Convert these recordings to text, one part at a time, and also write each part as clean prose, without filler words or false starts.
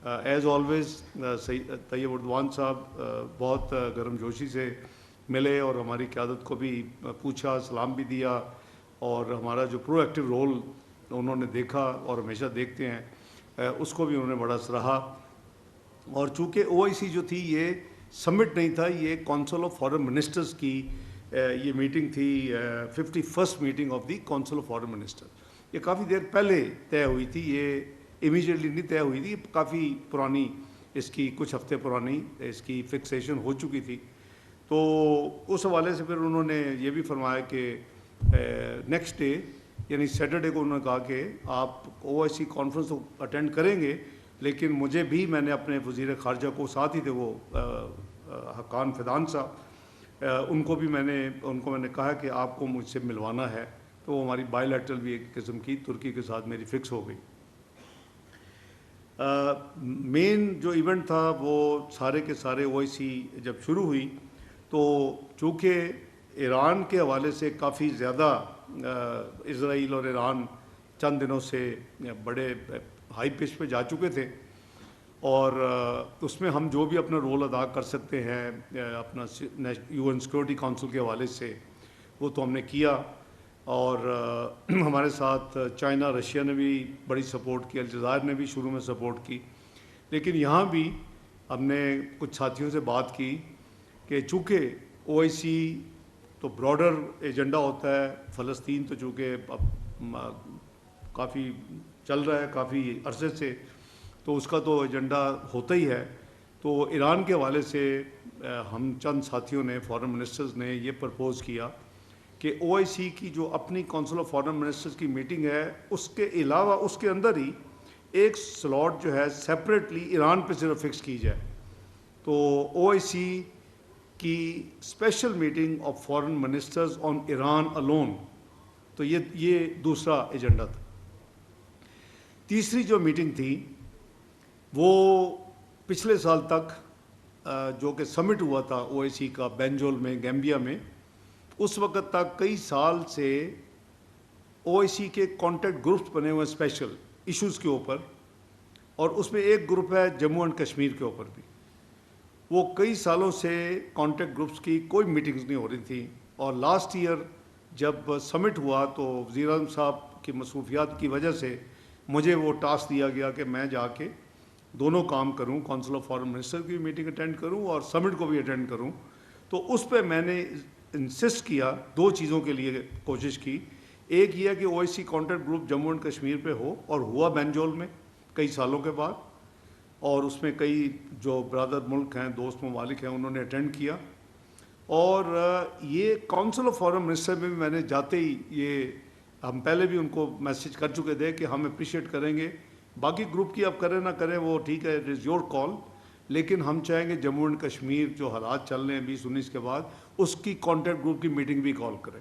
As always طیب اردوان صاحب بہت گرم جوشی سے ملے اور ہماری قیادت کو بھی پوچھا، سلام بھی دیا، اور ہمارا جو پرو ایکٹیو رول انہوں نے دیکھا اور ہمیشہ دیکھتے ہیں اس کو بھی انہوں نے بڑا سراہا. اور چونکہ OIC جو تھی یہ سمٹ نہیں تھا، یہ کونسل آف فارن منسٹرز کی یہ میٹنگ تھی، 51st meeting of the council of foreign minister. یہ کافی دیر پہلے طے ہوئی تھی، یہ امیجیٹلی نہیں طے ہوئی تھی، کافی پرانی، اس کی کچھ ہفتے پرانی اس کی فکسیشن ہو چکی تھی. تو اس حوالے سے پھر انہوں نے یہ بھی فرمایا کہ نیکسٹ ڈے یعنی سیٹرڈے کو انہوں نے کہا کہ آپ OIC کانفرنس اٹینڈ کریں گے، لیکن مجھے بھی، میں نے اپنے وزیر خارجہ کو ساتھ ہی تھے وہ حقان فیضان صاحب، ان کو میں نے کہا کہ آپ کو مجھ سے ملوانا ہے. تو وہ ہماری بائی لیٹرل بھی ایک قسم کی ترکی کے ساتھ میری فکس ہو گئی. مین جو ایونٹ تھا وہ سارے کے سارے OIC جب شروع ہوئی تو چونکہ ایران کے حوالے سے کافی زیادہ اسرائیل اور ایران چند دنوں سے بڑے ہائی پچ پہ جا چکے تھے، اور اس میں ہم جو بھی اپنا رول ادا کر سکتے ہیں اپنا UN سیکورٹی کونسل کے حوالے سے وہ تو ہم نے کیا. اور ہمارے ساتھ چائنا، رشیا نے بھی بڑی سپورٹ کی، الجزائر نے بھی شروع میں سپورٹ کی. لیکن یہاں بھی ہم نے کچھ ساتھیوں سے بات کی کہ چونکہ OIC تو براڈر ایجنڈا ہوتا ہے، فلسطین تو چونکہ اب کافی چل رہا ہے کافی عرصے سے، تو اس کا تو ایجنڈا ہوتا ہی ہے. تو ایران کے حوالے سے ہم چند ساتھیوں نے، فارن منسٹرز نے یہ پرپوز کیا کہ OIC کی جو اپنی کونسل آف فارن منسٹرز کی میٹنگ ہے اس کے علاوہ اس کے اندر ہی ایک سلاٹ جو ہے سیپریٹلی ایران پہ صرف فکس کی جائے. تو OIC کی special meeting of foreign ministers on Iran alone, تو یہ دوسرا ایجنڈا تھا. تیسری جو میٹنگ تھی وہ پچھلے سال تک جو کہ سمٹ ہوا تھا OIC کا بینجول میں، گیمبیا میں، اس وقت تک کئی سال سے OIC کے کانٹیکٹ گروپس بنے ہوئے اسپیشل ایشوز کے اوپر، اور اس میں ایک گروپ ہے جموں اینڈ کشمیر کے اوپر بھی. وہ کئی سالوں سے کانٹیکٹ گروپس کی کوئی میٹنگز نہیں ہو رہی تھی، اور لاسٹ ایئر جب سمٹ ہوا تو وزیر اعظم صاحب کی مصروفیات کی وجہ سے مجھے وہ ٹاسک دیا گیا کہ میں جا کے دونوں کام کروں، کونسل آف فارن منسٹر کی میٹنگ اٹینڈ کروں اور سمٹ کو بھی اٹینڈ کروں. تو اس پہ میں نے انسسٹ کیا، دو چیزوں کے لیے کوشش کی. ایک یہ کہ OIC contact group Jammu and Kashmir پہ ہو، اور ہوا بینجول میں کئی سالوں کے بعد، اور اس میں کئی جو برادر ملک ہیں، دوست ممالک ہیں، انہوں نے اٹینڈ کیا. اور یہ کونسل آف فارن منسٹر میں بھی میں نے جاتے ہی یہ ہم پہلے بھی ان کو میسج کر چکے تھے کہ ہم اپریشیٹ کریں گے، باقی گروپ کی آپ کریں نہ کریں وہ ٹھیک ہے، اٹ از یور کال، لیکن ہم چاہیں گے جموں اینڈ کشمیر جو حالات چل رہے ہیں 2019 کے بعد اس کی کانٹیکٹ گروپ کی میٹنگ بھی کال کریں.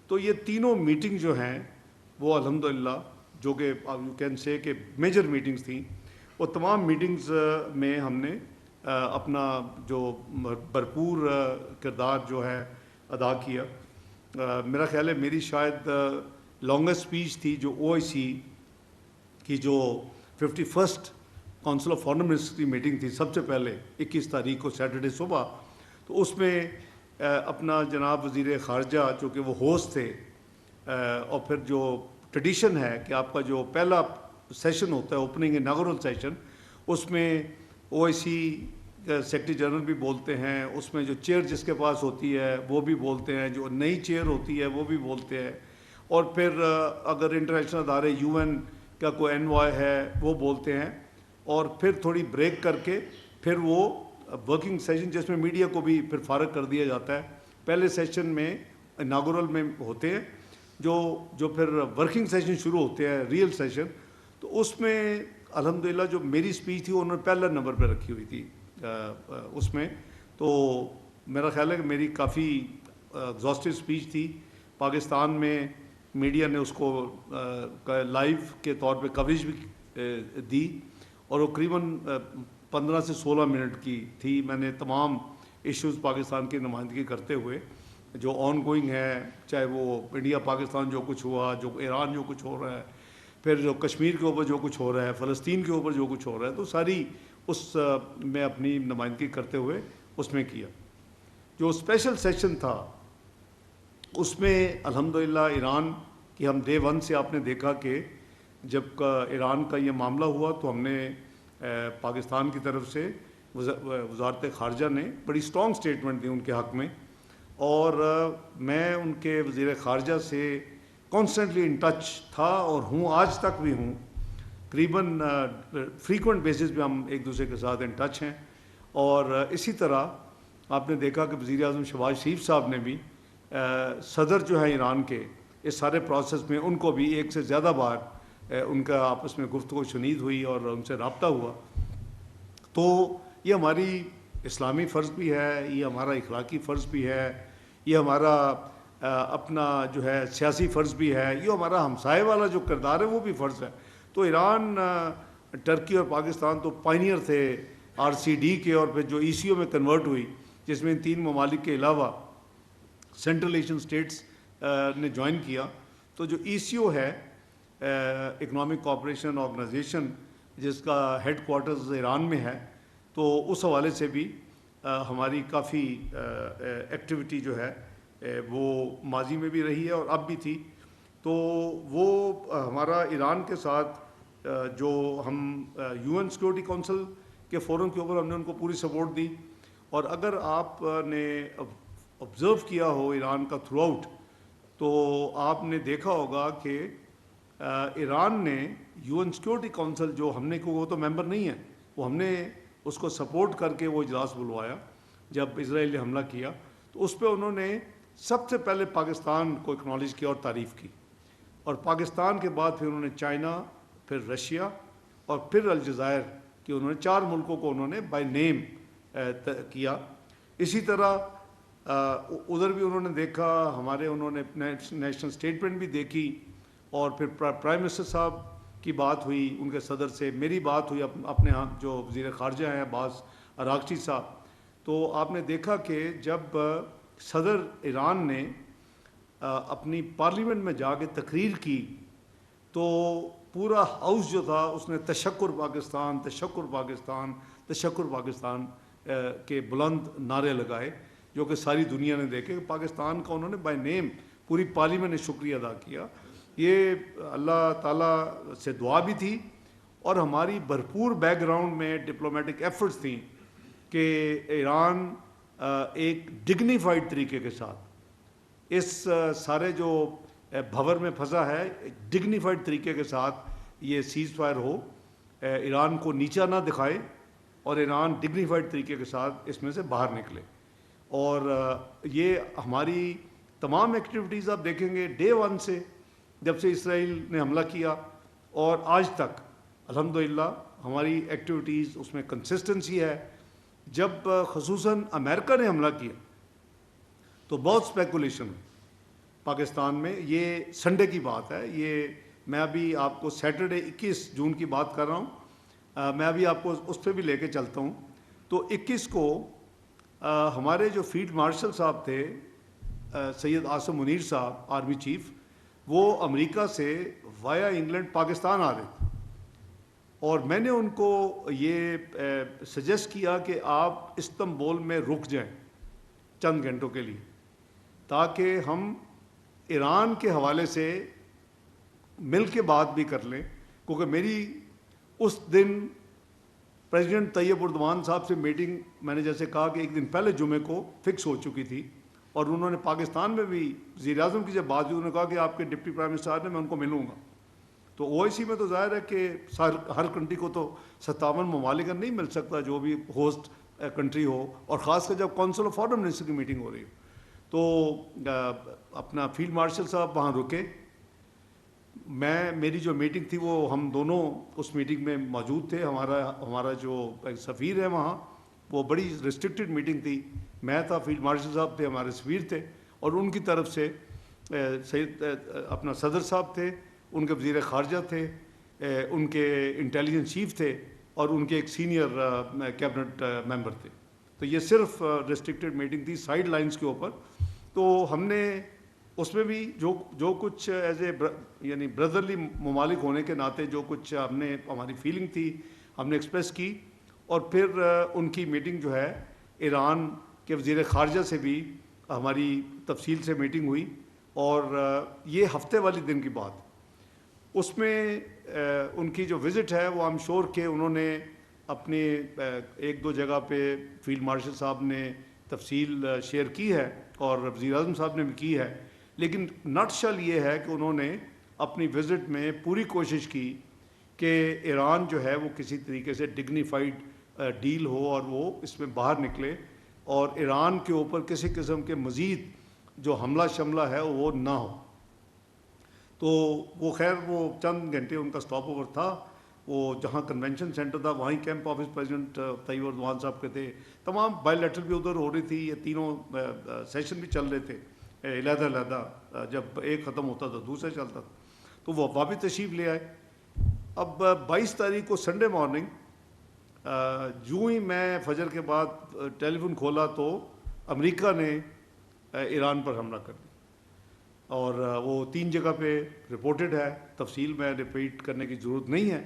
تو یہ تینوں میٹنگ جو ہیں وہ الحمدللہ جو کہ یو کین سے کہ میجر میٹنگز تھیں، وہ تمام میٹنگز میں ہم نے اپنا جو بھرپور کردار جو ہے ادا کیا. میرا خیال ہے میری شاید لانگسٹ اسپیچ تھی جو OIC کی جو 51st council of foreign minister کی میٹنگ تھی سب سے پہلے 21 تاریخ کو سیٹرڈے صبح. تو اس میں اپنا جناب وزیر خارجہ جو کہ وہ ہوسٹ تھے، اور پھر جو ٹریڈیشن ہے کہ آپ کا جو پہلا سیشن ہوتا ہے اوپننگ اناگورل سیشن، اس میں OIC سیکرٹری جنرل بھی بولتے ہیں، اس میں جو چیئر جس کے پاس ہوتی ہے وہ بھی بولتے ہیں، جو نئی چیئر ہوتی ہے وہ بھی بولتے ہیں، اور پھر اگر انٹرنیشنل ادارے UN کا کوئی انوائے ہے وہ بولتے ہیں، اور پھر تھوڑی بریک کر کے پھر وہ ورکنگ سیشن جس میں میڈیا کو بھی پھر فارغ کر دیا جاتا ہے. پہلے سیشن میں اناگورل میں ہوتے ہیں جو پھر ورکنگ سیشن شروع ہوتے ہیں، ریئل سیشن. تو اس میں الحمدللہ جو میری اسپیچ تھی انہوں نے پہلا نمبر پہ رکھی ہوئی تھی اس میں. تو میرا خیال ہے کہ میری کافی ایگزاسٹو اسپیچ تھی. پاکستان میں میڈیا نے اس کو لائیو کے طور پہ کوریج بھی دی، اور وہ قریباً 15 سے 16 منٹ کی تھی. میں نے تمام ایشوز پاکستان کی نمائندگی کرتے ہوئے جو آن گوئنگ ہے، چاہے وہ انڈیا پاکستان جو کچھ ہوا، جو ایران جو کچھ ہو رہا ہے، پھر جو کشمیر کے اوپر جو کچھ ہو رہا ہے، فلسطین کے اوپر جو کچھ ہو رہا ہے، تو ساری اس میں اپنی نمائندگی کرتے ہوئے اس میں کیا۔ جو اسپیشل سیشن تھا اس میں الحمدللہ ایران کی ہم ڈے ون سے آپ نے دیکھا کہ جب ایران کا یہ معاملہ ہوا تو ہم نے پاکستان کی طرف سے وزارت خارجہ نے بڑی سٹرونگ سٹیٹمنٹ دی ان کے حق میں، اور میں ان کے وزیر خارجہ سے کانسٹنٹلی ان ٹچ تھا اور ہوں، آج تک بھی ہوں، قریباً فریکوینٹ بیسس پہ ہم ایک دوسرے کے ساتھ ان ٹچ ہیں۔ اور اسی طرح آپ نے دیکھا کہ وزیر اعظم شہباز شریف صاحب نے بھی صدر جو ہے ایران کے اس سارے پروسیس میں ان کو بھی ایک سے زیادہ بار ان کا آپس میں گفتگو شنید ہوئی اور ان سے رابطہ ہوا۔ تو یہ ہماری اسلامی فرض بھی ہے، یہ ہمارا اخلاقی فرض بھی ہے، یہ ہمارا اپنا جو ہے سیاسی فرض بھی ہے، یہ ہمارا ہمسائے والا جو کردار ہے وہ بھی فرض ہے۔ تو ایران، ٹرکی اور پاکستان تو پائنیئر تھے RCD کے، اور پھر جو ECO میں کنورٹ ہوئی جس میں ان 3 ممالک کے علاوہ سینٹرل ایشین سٹیٹس نے جوائن کیا۔ تو جو ECO ہے، اکنامک کوآپریشن آرگنائزیشن، جس کا ہیڈ کوارٹرز ایران میں ہے، تو اس حوالے سے بھی ہماری کافی ایکٹیویٹی جو ہے وہ ماضی میں بھی رہی ہے اور اب بھی تھی۔ تو وہ ہمارا ایران کے ساتھ جو ہم UN سیکورٹی کونسل کے فورم کے اوپر ہم نے ان کو پوری سپورٹ دی، اور اگر آپ نے آبزرو کیا ہو ایران کا تھرو آؤٹ، تو آپ نے دیکھا ہوگا کہ ایران نے UN سیکورٹی کونسل جو ہم نے کو، وہ تو ممبر نہیں ہے، وہ ہم نے اس کو سپورٹ کر کے وہ اجلاس بلوایا جب اسرائیل نے حملہ کیا، تو اس پہ انہوں نے سب سے پہلے پاکستان کو اکنالج کیا اور تعریف کی، اور پاکستان کے بعد پھر انہوں نے چائنا، پھر رشیا اور پھر الجزائر کہ انہوں نے 4 ملکوں کو انہوں نے بائی نیم کیا۔ اسی طرح ادھر بھی انہوں نے دیکھا، ہمارے انہوں نے نیشنل اسٹیٹمنٹ بھی دیکھی، اور پھر پرائم منسٹر صاحب کی بات ہوئی ان کے صدر سے، میری بات ہوئی اپنے ہاں جو وزیر خارجہ ہیں عباس اراغچی صاحب۔ تو آپ نے دیکھا کہ جب صدر ایران نے اپنی پارلیمنٹ میں جا کے تقریر کی تو پورا ہاؤس جو تھا اس نے تشکر پاکستان، تشکر پاکستان، تشکر پاکستان کے بلند نعرے لگائے، جو کہ ساری دنیا نے دیکھے کہ پاکستان کا انہوں نے بائی نیم پوری پارلیمنٹ نے شکریہ ادا کیا۔ یہ اللہ تعالیٰ سے دعا بھی تھی، اور ہماری بھرپور بیک گراؤنڈ میں ڈپلومیٹک ایفرٹس تھیں کہ ایران ایک ڈگنیفائڈ طریقے کے ساتھ اس سارے جو بھور میں پھنسا ہے، ڈگنیفائڈ طریقے کے ساتھ یہ سیز فائر ہو، ایران کو نیچا نہ دکھائے، اور ایران ڈگنیفائڈ طریقے کے ساتھ اس میں سے باہر نکلے۔ اور یہ ہماری تمام ایکٹیویٹیز آپ دیکھیں گے ڈے ون سے، جب سے اسرائیل نے حملہ کیا اور آج تک الحمدللہ ہماری ایکٹیویٹیز اس میں کنسسٹنسی ہے۔ جب خصوصاً امریکہ نے حملہ کیا تو بہت اسپیکولیشن ہوئی پاکستان میں، یہ سنڈے کی بات ہے، یہ میں ابھی آپ کو سیٹرڈے 21 جون کی بات کر رہا ہوں، میں ابھی آپ کو اس پہ بھی لے کے چلتا ہوں۔ تو 21 کو ہمارے جو فیلڈ مارشل صاحب تھے سید عاصم منیر صاحب، آرمی چیف، وہ امریکہ سے وایا انگلینڈ پاکستان آ رہے تھے، اور میں نے ان کو یہ سجیسٹ کیا کہ آپ استنبول میں رک جائیں چند گھنٹوں کے لیے، تاکہ ہم ایران کے حوالے سے مل کے بات بھی کر لیں، کیونکہ میری اس دن پریزیڈنٹ طیب اردوان صاحب سے میٹنگ، میں نے جیسے کہا کہ ایک دن پہلے جمعے کو فکس ہو چکی تھی، اور انہوں نے پاکستان میں بھی وزیر اعظم کی جب بات ہوئی، انہوں نے کہا کہ آپ کے ڈپٹی پرائم منسٹر نے، میں ان کو ملوں گا۔ تو OIC میں تو ظاہر ہے کہ ہر کنٹری کو تو 57 ممالک کا نہیں مل سکتا جو بھی ہوسٹ کنٹری ہو، اور خاص کر جب کونسل آف فارن منسٹر کی میٹنگ ہو رہی ہو۔ تو اپنا فیلڈ مارشل صاحب وہاں رکے، میری جو میٹنگ تھی وہ ہم دونوں اس میٹنگ میں موجود تھے، ہمارا جو سفیر ہے وہاں، وہ بڑی ریسٹرکٹڈ میٹنگ تھی، میں تھا، فیلڈ مارشل صاحب تھے، ہمارے سفیر تھے، اور ان کی طرف سے سید اپنا صدر صاحب تھے، ان کے وزیر خارجہ تھے، ان کے انٹیلیجنس چیف تھے، اور ان کے ایک سینئر کیبنٹ ممبر تھے۔ تو یہ صرف ریسٹرکٹڈ میٹنگ تھی سائیڈ لائنز کے اوپر۔ تو ہم نے اس میں بھی جو کچھ ایز اے یعنی بردرلی ممالک ہونے کے ناطے جو کچھ ہماری فیلنگ تھی ہم نے ایکسپریس کی. اور پھر ان کی میٹنگ جو ہے ایران کے وزیر خارجہ سے بھی ہماری تفصیل سے میٹنگ ہوئی. اور یہ ہفتے والی دن کی بات. اس میں ان کی جو وزٹ ہے وہ آئی ایم شور کہ انہوں نے اپنے ایک دو جگہ پہ فیلڈ مارشل صاحب نے تفصیل شیئر کی ہے اور وزیر اعظم صاحب نے بھی کی ہے. لیکن نٹ شل یہ ہے کہ انہوں نے اپنی وزٹ میں پوری کوشش کی کہ ایران جو ہے وہ کسی طریقے سے ڈگنیفائڈ ڈیل ہو اور وہ اس میں باہر نکلے اور ایران کے اوپر کسی قسم کے مزید جو حملہ شملہ ہے وہ نہ ہو. تو وہ خیر وہ چند گھنٹے ان کا اسٹاپ اوور تھا. وہ جہاں کنونشن سینٹر تھا وہیں کیمپ آفس پریزیڈنٹ طیب اردوان صاحب کے تھے. تمام بائی لیٹرل بھی ادھر ہو رہی تھی. یہ تینوں سیشن بھی چل رہے تھے علیحدہ علیحدہ. جب ایک ختم ہوتا تھا دوسرا چلتا تھا. تو وہ واپس تشریف لے آئے. اب 22 تاریخ کو سنڈے مارننگ جو ہی میں فجر کے بعد ٹیلی فون کھولا تو امریکہ نے ایران پر حملہ کر دیا. اور وہ 3 جگہ پہ رپورٹڈ ہے. تفصیل میں ریپیٹ کرنے کی ضرورت نہیں ہے.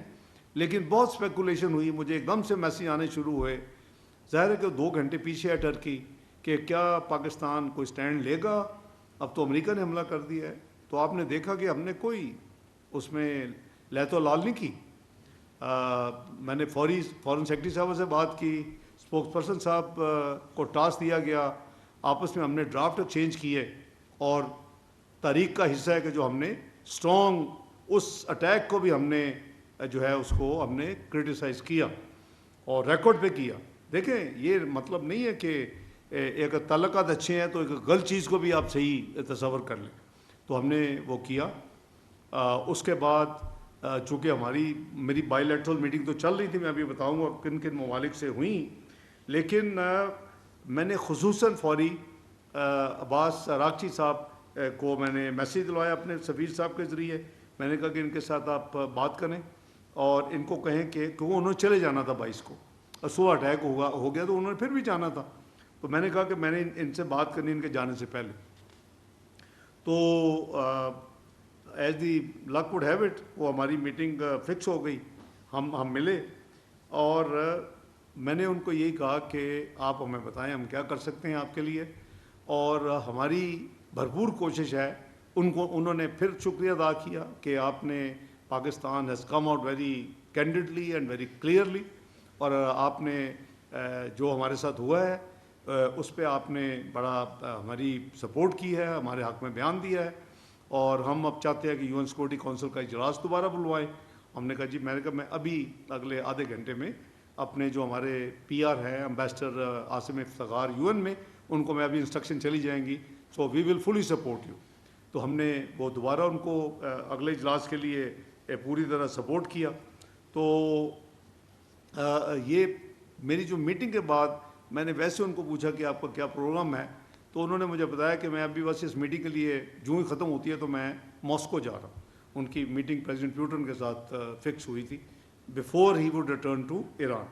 لیکن بہت اسپیکولیشن ہوئی. مجھے ایک دم سے میسیج آنے شروع ہوئے. ظاہر ہے کہ 2 گھنٹے پیچھے ہے ٹرکی کہ کیا پاکستان کوئی سٹینڈ لے گا. اب تو امریکہ نے حملہ کر دیا ہے. تو آپ نے دیکھا کہ ہم نے کوئی اس میں لہت و لال نہیں کی. میں نے فورن سیکرٹری صاحب سے بات کی. اسپوکس پرسن صاحب کو ٹاسک دیا گیا. آپس میں ہم نے ڈرافٹ ایکسچینج کیے اور تاریخ کا حصہ ہے کہ جو ہم نے اسٹرانگ اس اٹیک کو بھی ہم نے جو ہے اس کو ہم نے کرٹیسائز کیا اور ریکارڈ پہ کیا. دیکھیں یہ مطلب نہیں ہے کہ ایک تعلقات اچھے ہیں تو ایک غلط چیز کو بھی آپ صحیح تصور کر لیں. تو ہم نے وہ کیا. اس کے بعد چونکہ میری بائی لیٹرل میٹنگ تو چل رہی تھی. میں ابھی بتاؤں گا کن کن ممالک سے ہوئیں. لیکن میں نے خصوصاً فوری عباس راکچی صاحب کو میں نے میسیج دلوایا اپنے سفیر صاحب کے ذریعے. میں نے کہا کہ ان کے ساتھ آپ بات کریں اور ان کو کہیں کہ انہوں نے چلے جانا تھا 22 کو. صبح اٹیک ہو گیا تو انہوں نے پھر بھی جانا تھا. تو میں نے کہا کہ میں نے ان سے بات کرنی ان کے جانے سے پہلے. تو as the luck would have it وہ ہماری میٹنگ فکس ہو گئی. ہم ملے اور میں نے ان کو یہی کہا کہ آپ ہمیں بتائیں ہم کیا کر سکتے ہیں آپ کے لیے. اور ہماری بھرپور کوشش ہے. انہوں نے پھر شکریہ ادا کیا کہ آپ نے Pakistan has come out very candidly and very clearly. اور آپ نے جو ہمارے ساتھ ہوا ہے اس پہ آپ نے بڑا ہماری سپورٹ کی ہے, ہمارے حق میں بیان دیا ہے. اور ہم اب چاہتے ہیں کہ UN سیکورٹی کونسل کا اجلاس دوبارہ بلوائیں. ہم نے کہا جی, میں نے کہا میں ابھی اگلے آدھے گھنٹے میں اپنے جو ہمارے PR ہیں امبیسڈر عاصم افتخار UN میں, ان کو میں ابھی انسٹرکشن چلی جائیں گی. سو وی ول فلی سپورٹ یو. تو ہم نے وہ دوبارہ ان کو اگلے اجلاس کے لیے پوری طرح سپورٹ کیا. تو یہ میری جو میٹنگ کے بعد میں نے ویسے ان کو پوچھا کہ آپ کا کیا پروگرام ہے. تو انہوں نے مجھے بتایا کہ میں ابھی بس اس میٹنگ کے لیے جو ہی ختم ہوتی ہے تو میں ماسکو جا رہا ہوں. ان کی میٹنگ پریزیڈنٹ پیوٹن کے ساتھ فکس ہوئی تھی before he would return to Iran.